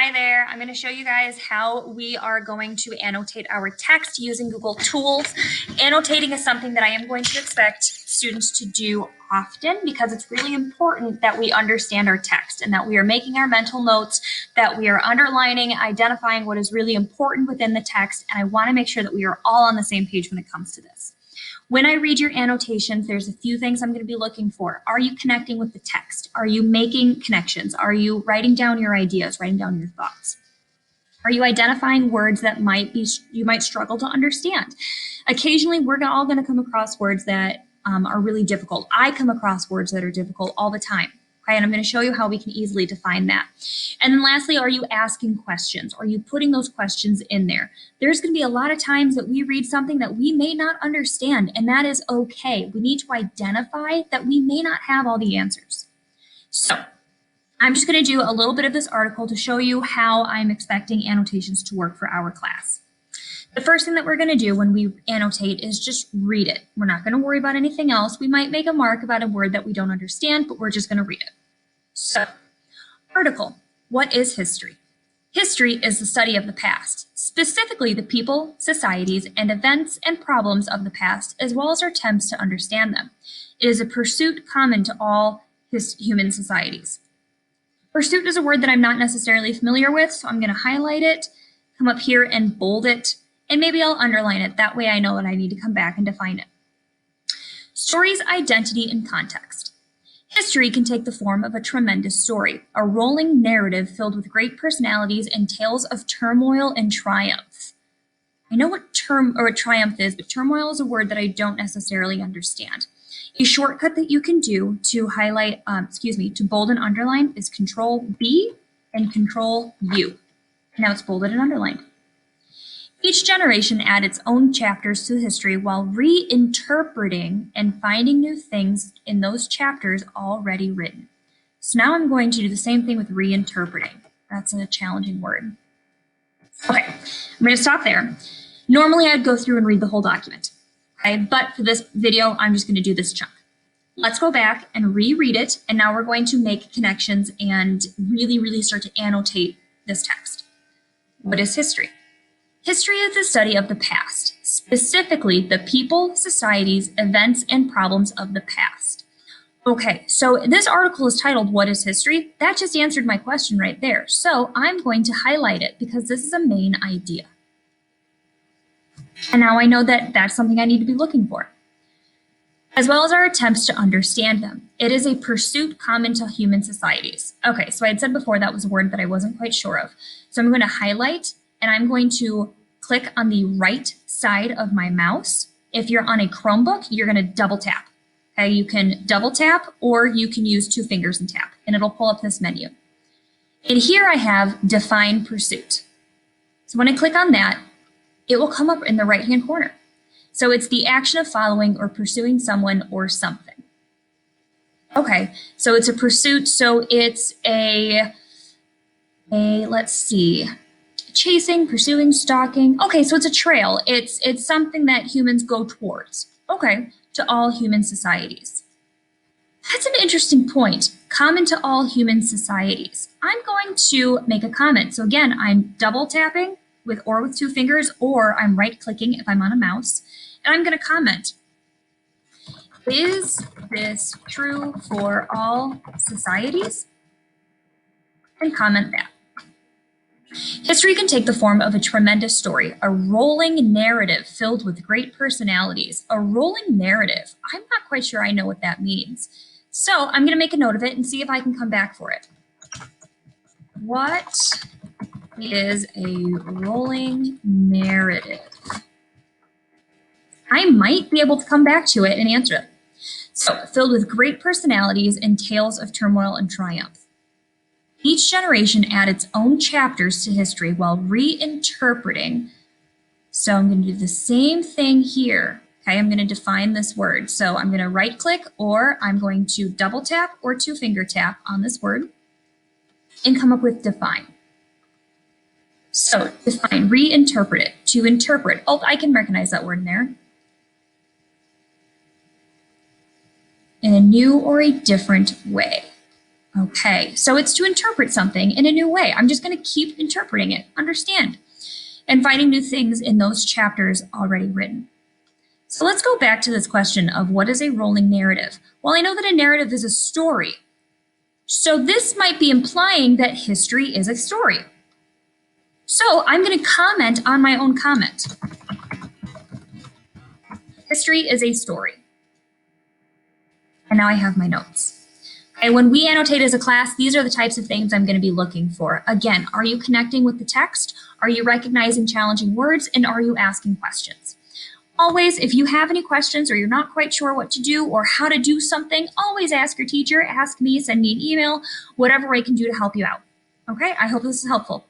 Hi there, I'm going to show you guys how we are going to annotate our text using Google Tools. Annotating is something that I am going to expect students to do often because it's really important that we understand our text and that we are making our mental notes, that we are underlining, identifying what is really important within the text, and I want to make sure that we are all on the same page when it comes to this. When I read your annotations, there's a few things I'm going to be looking for. Are you connecting with the text? Are you making connections? Are you writing down your ideas, writing down your thoughts? Are you identifying words that you might struggle to understand? Occasionally, we're all going to come across words that are really difficult. I come across words that are difficult all the time. Okay, and I'm going to show you how we can easily define that. And then lastly, are you asking questions? Are you putting those questions in there? There's going to be a lot of times that we read something that we may not understand, and that is okay. We need to identify that we may not have all the answers. So I'm just going to do a little bit of this article to show you how I'm expecting annotations to work for our class. The first thing that we're going to do when we annotate is just read it. We're not going to worry about anything else. We might make a mark about a word that we don't understand, but we're just going to read it. So, article, what is history? History is the study of the past, specifically the people, societies, and events and problems of the past, as well as our attempts to understand them. It is a pursuit common to all human societies. Pursuit is a word that I'm not necessarily familiar with, so I'm going to highlight it, come up here and bold it, and maybe I'll underline it. That way I know that I need to come back and define it. Stories, identity, and context. History can take the form of a tremendous story, a rolling narrative filled with great personalities and tales of turmoil and triumph. I know what triumph is, but turmoil is a word that I don't necessarily understand. A shortcut that you can do to highlight, to bold and underline is Control B and Control U. Now it's bolded and underlined. Each generation adds its own chapters to history while reinterpreting and finding new things in those chapters already written. So now I'm going to do the same thing with reinterpreting. That's a challenging word. Okay, I'm going to stop there. Normally I'd go through and read the whole document, okay? But for this video, I'm just going to do this chunk. Let's go back and reread it, and now we're going to make connections and really start to annotate this text. What is history? History is the study of the past, specifically the people, societies, events, and problems of the past. Okay, so this article is titled, What is History? That just answered my question right there. So I'm going to highlight it because this is a main idea. And now I know that that's something I need to be looking for, as well as our attempts to understand them. It is a pursuit common to human societies. Okay, so I had said before that was a word that I wasn't quite sure of. So I'm going to highlight and I'm going to click on the right side of my mouse. If you're on a Chromebook, you're going to double tap. Okay, you can double tap or you can use 2 fingers and tap, and it'll pull up this menu. And here I have Define Pursuit. So when I click on that, it will come up in the right-hand corner. So it's the action of following or pursuing someone or something. Okay, so it's a pursuit, so it's let's see, chasing, pursuing, stalking. Okay, so it's a trail. It's something that humans go towards. Okay, to all human societies. That's an interesting point. Common to all human societies. I'm going to make a comment. So again, I'm double tapping with 2 fingers, or I'm right clicking if I'm on a mouse, and I'm going to comment. Is this true for all societies? And comment that. History can take the form of a tremendous story, a rolling narrative filled with great personalities. A rolling narrative. I'm not quite sure I know what that means. So I'm going to make a note of it and see if I can come back for it. What is a rolling narrative? I might be able to come back to it and answer it. So, filled with great personalities and tales of turmoil and triumph. Each generation adds its own chapters to history while reinterpreting. So I'm going to do the same thing here. Okay, I'm going to define this word. So I'm going to right click, or I'm going to double tap or 2 finger tap on this word and come up with define. So define, reinterpret it, to interpret. Oh, I can recognize that word in there. In a new or a different way. Okay, so it's to interpret something in a new way. I'm just going to keep interpreting it, understand, and finding new things in those chapters already written. So let's go back to this question of what is a rolling narrative? Well, I know that a narrative is a story. So this might be implying that history is a story. So I'm going to comment on my own comment. History is a story. And now I have my notes. And when we annotate as a class, these are the types of things I'm going to be looking for. Again, are you connecting with the text? Are you recognizing challenging words? And are you asking questions? Always, if you have any questions or you're not quite sure what to do or how to do something, always ask your teacher, ask me, send me an email, whatever I can do to help you out. Okay, I hope this is helpful.